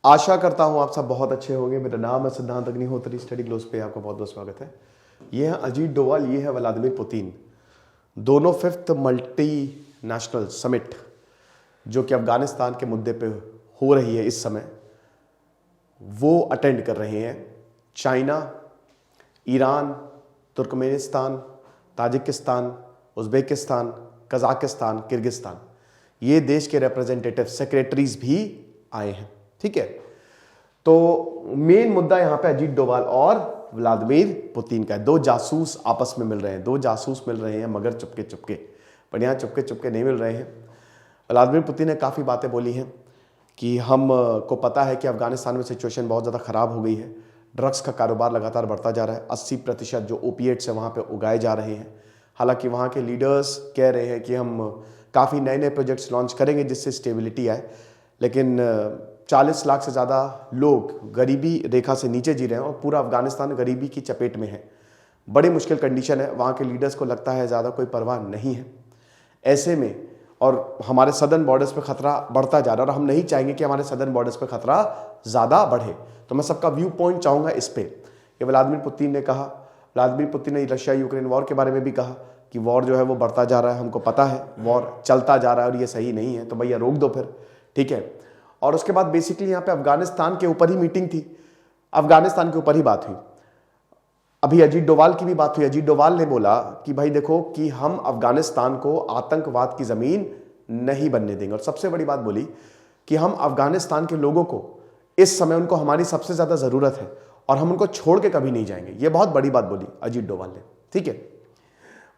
आशा करता हूं आप सब बहुत अच्छे होंगे। मेरा नाम है सिद्धांत अग्निहोत्री, स्टडी ग्लोस पे आपका बहुत बहुत स्वागत है। ये है अजीत डोवाल, ये है व्लादिमीर पुतिन, दोनों 5th मल्टी नेशनल समिट जो कि अफगानिस्तान के मुद्दे पे हो रही है इस समय, वो अटेंड कर रहे हैं। China, Iran, Turkmenistan, Tajikistan, Uzbekistan, Kazakhstan, Kyrgyzstan, ये देश के रिप्रेजेंटेटिव सेक्रेटरीज भी आए हैं। ठीक है, तो मेन मुद्दा यहां पे अजीत डोवाल और व्लादिमीर पुतिन का है। दो जासूस आपस में मिल रहे हैं, दो जासूस मिल रहे हैं मगर चुपके चुपके, पर यहां चुपके चुपके नहीं मिल रहे हैं। व्लादिमीर पुतिन ने काफ़ी बातें बोली हैं कि हम को पता है कि अफगानिस्तान में सिचुएशन बहुत ज़्यादा ख़राब हो गई है, ड्रग्स का कारोबार लगातार बढ़ता जा रहा है, 80% जो ओपिएट्स है वहाँ पे उगाए जा रहे हैं। हालांकि वहाँ के लीडर्स कह रहे हैं कि हम काफ़ी नए नए प्रोजेक्ट्स लॉन्च करेंगे जिससे स्टेबिलिटी आए, लेकिन 40 लाख से ज़्यादा लोग गरीबी रेखा से नीचे जी रहे हैं और पूरा अफगानिस्तान गरीबी की चपेट में है। बड़ी मुश्किल कंडीशन है, वहाँ के लीडर्स को लगता है ज़्यादा कोई परवाह नहीं है। ऐसे में और हमारे सदर्न बॉर्डर्स पे खतरा बढ़ता जा रहा है और हम नहीं चाहेंगे कि हमारे सदर्न बॉर्डर्स पे खतरा ज़्यादा बढ़े। तो मैं सबका व्यू पॉइंट चाहूँगा इस पे। ये व्लादिमीर पुतिन ने कहा। व्लादिमीर पुतिन ने रशिया यूक्रेन वॉर के बारे में भी कहा कि वॉर जो है वो बढ़ता जा रहा है, हमको पता है वॉर चलता जा रहा है और ये सही नहीं है, तो भैया रोक दो फिर। ठीक है, और उसके बाद बेसिकली यहाँ पे अफगानिस्तान के ऊपर ही मीटिंग थी, अफगानिस्तान के ऊपर ही बात हुई। अभी अजीत डोवाल की भी बात हुई। अजीत डोवाल ने बोला कि भाई देखो कि हम अफगानिस्तान को आतंकवाद की जमीन नहीं बनने देंगे, और सबसे बड़ी बात बोली कि हम अफगानिस्तान के लोगों को इस समय, उनको हमारी सबसे ज्यादा जरूरत है और हम उनको छोड़ के कभी नहीं जाएंगे। ये बहुत बड़ी बात बोली अजीत डोवाल ने। ठीक है,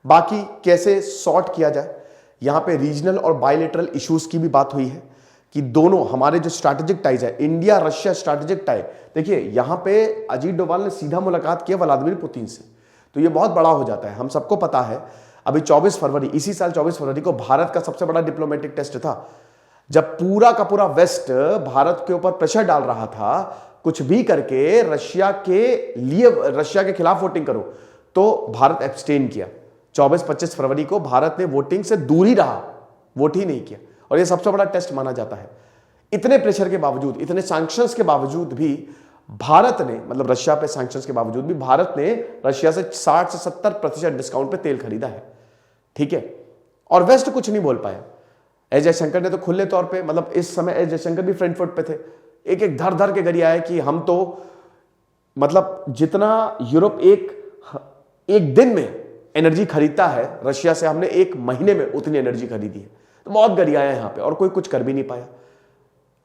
बाकी कैसे सॉर्ट किया जाए, यहां पे रीजनल और बायलेटरल इश्यूज की भी बात हुई है कि दोनों हमारे जो स्ट्रैटेजिक टाइज है, इंडिया रशिया स्ट्रैटेजिक टाई। देखिए यहां पे अजीत डोवाल ने सीधा मुलाकात किया व्लादिमीर पुतिन से, तो ये बहुत बड़ा हो जाता है। हम सबको पता है अभी 24 फरवरी, इसी साल 24 फरवरी को भारत का सबसे बड़ा डिप्लोमेटिक टेस्ट था, जब पूरा का पूरा वेस्ट भारत के ऊपर प्रेशर डाल रहा था कुछ भी करके रशिया के लिए, रशिया के खिलाफ वोटिंग करो, तो भारत एब्सटेन किया। 24-25 फरवरी को भारत ने वोटिंग से दूर ही रहा, वोट ही नहीं किया, और यह सबसे बड़ा टेस्ट माना जाता है। इतने प्रेशर के बावजूद, इतने सैंक्शंस के बावजूद भी भारत ने, मतलब रशिया पे सैंक्शंस के बावजूद भी भारत ने रशिया से 60 से 70% डिस्काउंट पे तेल खरीदा है। ठीक है, और वेस्ट कुछ नहीं बोल पाया। एस जयशंकर ने तो खुले तौर पे, मतलब इस समय एस जयशंकर भी फ्रैंकफर्ट पे थे, एक एक धर धर के गरिया है कि हम तो, मतलब जितना यूरोप एक दिन में एनर्जी खरीदता है रशिया से, हमने एक महीने में उतनी एनर्जी खरीदी है। तो बहुत गरिया है यहां पे, और कोई कुछ कर भी नहीं पाया।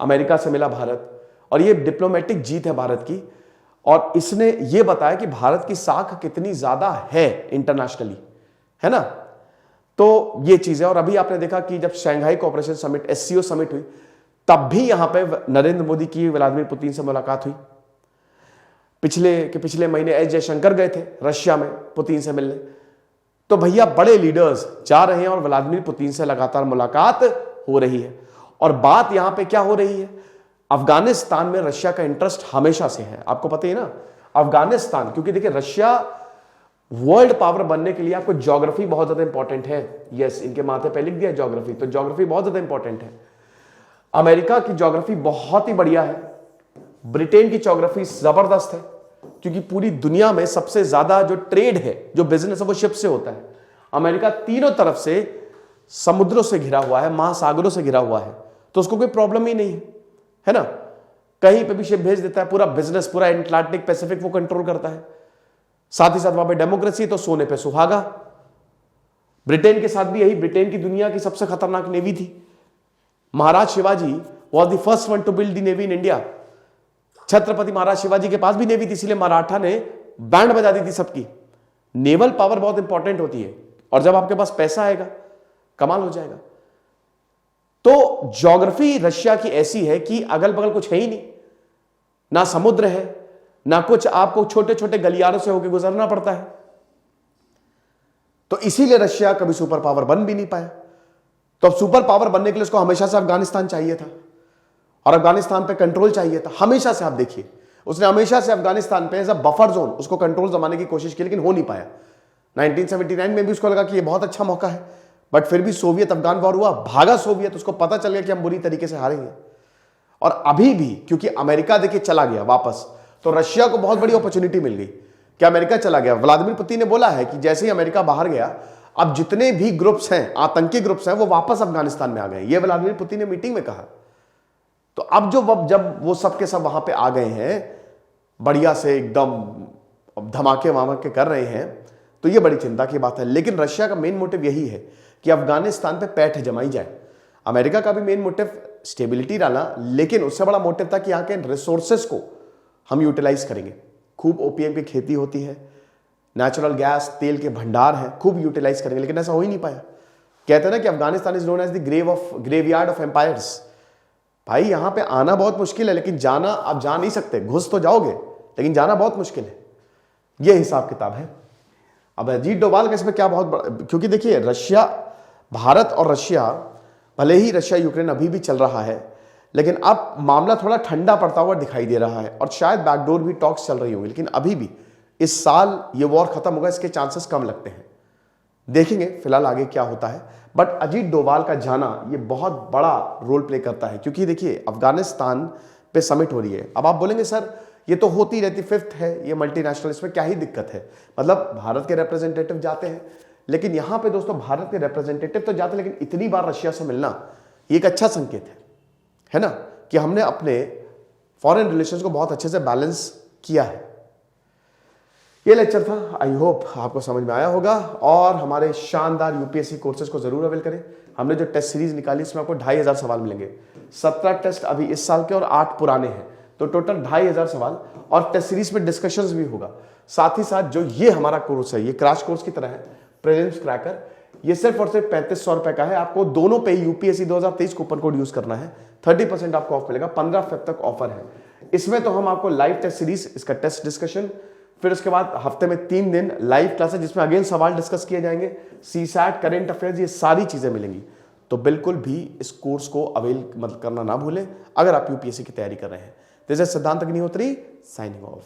अमेरिका से मिला भारत, और ये डिप्लोमेटिक जीत है भारत की, और इसने ये बताया कि भारत की साख कितनी ज्यादा है इंटरनेशनली, है ना। तो ये चीज है। और अभी आपने देखा कि जब Shanghai cooperation summit, SCO summit हुई, तब भी यहां पे नरेंद्र मोदी की व्लादिमीर पुतिन से मुलाकात हुई। पिछले महीने एस जयशंकर गए थे रशिया में पुतिन से मिलने। तो भैया बड़े लीडर्स जा रहे हैं और व्लादिमीर पुतिन से लगातार मुलाकात हो रही है। और बात यहां पे क्या हो रही है, अफगानिस्तान में रशिया का इंटरेस्ट हमेशा से है, आपको पता है ना। अफगानिस्तान, क्योंकि देखिए रशिया वर्ल्ड पावर बनने के लिए आपको ज्योग्राफी बहुत ज्यादा इंपॉर्टेंट है। यस, इनके माथे पे लिख दिया ज्योग्राफी, तो ज्योग्राफी बहुत ज्यादा इंपॉर्टेंट है। अमेरिका की ज्योग्राफी बहुत ही बढ़िया है, ब्रिटेन की ज्योग्राफी जबरदस्त है, क्योंकि पूरी दुनिया में सबसे ज्यादा जो ट्रेड है, जो बिजनेस है, वो शिप से होता है। अमेरिका तीनों तरफ से समुद्रों से घिरा हुआ है, महासागरों से घिरा हुआ है, तो उसको कोई प्रॉब्लम ही नहीं है ना। कहीं पे भी शिप भेज देता है, पूरा बिजनेस, पूरा अटलांटिक पैसिफिक वो कंट्रोल करता है। साथ ही साथ वहां पे डेमोक्रेसी, तो सोने पे सुहागा। ब्रिटेन के साथ भी यही, ब्रिटेन की दुनिया की सबसे खतरनाक नेवी थी। Maharaj Shivaji was the first one to build the navy in India. Chhatrapati Maharaj Shivaji के पास भी नेवी थी, इसलिए मराठा ने बैंड बजा दी थी सबकी। नेवल पावर बहुत इंपॉर्टेंट होती है, और जब आपके पास पैसा आएगा कमाल हो जाएगा। तो ज्योग्राफी रशिया की ऐसी है कि अगल बगल कुछ है ही नहीं, ना समुद्र है ना कुछ, आपको छोटे छोटे गलियारों से होकर गुजरना पड़ता है। तो इसीलिए रशिया कभी सुपर पावर बन भी नहीं पाया। तो अब सुपर पावर बनने के लिए उसको हमेशा से अफगानिस्तान चाहिए था, और अफगानिस्तान पे कंट्रोल चाहिए था हमेशा से। आप देखिए उसने हमेशा से अफगानिस्तान पे एज अ बफर जोन उसको कंट्रोल जमाने की कोशिश की, लेकिन हो नहीं पाया। 1979 में भी उसको लगा कि ये बहुत अच्छा मौका है, बट फिर भी सोवियत अफगान वॉर हुआ, भागा सोवियत, उसको पता चल गया कि हम बुरी तरीके से हारेंगे। और अभी भी क्योंकि अमेरिका देखिए चला गया वापस, तो रशिया को बहुत बड़ी अपॉर्चुनिटी मिल गई कि अमेरिका चला गया। व्लादिमीर पुतिन ने बोला है कि जैसे ही अमेरिका बाहर गया, अब जितने भी ग्रुप्स हैं, आतंकी ग्रुप्स हैं, वो वापस अफगानिस्तान में आ गए। ये व्लादिमीर पुतिन ने मीटिंग में कहा। तो अब जब वो सब के सब वहां पे आ गए हैं, बढ़िया से एकदम धमाके वमाके कर रहे हैं, तो ये बड़ी चिंता की बात है। लेकिन रशिया का मेन मोटिव यही है कि अफगानिस्तान पे पैठ जमाई जाए। अमेरिका का भी मेन मोटिव स्टेबिलिटी डाला, लेकिन उससे बड़ा मोटिव था कि यहाँ के रिसोर्सेस को हम यूटिलाइज करेंगे। खूब ओपीएम की खेती होती है, नेचुरल गैस, तेल के भंडार हैं, खूब यूटिलाइज करेंगे, लेकिन ऐसा हो ही नहीं पाया। कहते हैं ना कि Afghanistan is known as the graveyard of empires. भाई यहां पे आना बहुत मुश्किल है, लेकिन जाना आप जा नहीं सकते। घुस तो जाओगे, लेकिन जाना बहुत मुश्किल है। यह हिसाब किताब है। अब अजीत डोभाल का इसमें क्या बहुत बड़ा, क्योंकि देखिए रशिया, भारत और रशिया, भले ही रशिया यूक्रेन अभी भी चल रहा है, लेकिन अब मामला थोड़ा ठंडा पड़ता हुआ दिखाई दे रहा है और शायद बैकडोर भी टॉक्स चल रही होंगी। लेकिन अभी भी इस साल ये वॉर खत्म होगा, इसके चांसेस कम लगते हैं। देखेंगे फिलहाल आगे क्या होता है। बट अजीत डोभाल का जाना ये बहुत बड़ा रोल प्ले करता है, क्योंकि देखिए अफगानिस्तान पे समिट हो रही है। अब आप बोलेंगे सर ये तो होती रहती, 5th है ये मल्टीनेशनल, इसमें क्या ही दिक्कत है। मतलब भारत के रिप्रेजेंटेटिव जाते हैं, लेकिन यहां पे दोस्तों भारत के रिप्रेजेंटेटिव तो जाते हैं, लेकिन इतनी बार रशिया से मिलना ये एक अच्छा संकेत है ना, कि हमने अपने फॉरेन रिलेशंस को बहुत अच्छे से बैलेंस किया है। ये लेक्चर था, आई होप आपको समझ में आया होगा। और हमारे शानदार यूपीएससी कोर्सेज को जरूर अवेल करें। हमने जो टेस्ट सीरीज निकाली इसमें आपको 2500 सवाल मिलेंगे। 17 टेस्ट अभी इस साल के और 8 पुराने हैं, तो टोटल 2500 सवाल। और टेस्ट सीरीज में डिस्कशंस भी होगा। साथ ही साथ जो ये हमारा कोर्स है, ये क्रैश कोर्स की तरह है, प्रीलिम्स क्रैकर, ये सिर्फ और सिर्फ 3500 रुपए का है। आपको दोनों पे यूपीएससी 2023 कूपन कोड यूज करना है, 30% आपको ऑफ मिलेगा। 15 फेब तक ऑफर है। इसमें तो हम आपको लाइव टेस्ट सीरीज, इसका टेस्ट डिस्कशन, फिर उसके बाद हफ्ते में 3 दिन लाइव क्लासेस जिसमें अगेन सवाल डिस्कस किए जाएंगे, सीसैट, करंट अफेयर्स, ये सारी चीजें मिलेंगी। तो बिल्कुल भी इस कोर्स को अवेल करना ना भूलें अगर आप यूपीएससी की तैयारी कर रहे हैं। दिस इज सिद्धांत अग्निहोत्री साइनिंग ऑफ।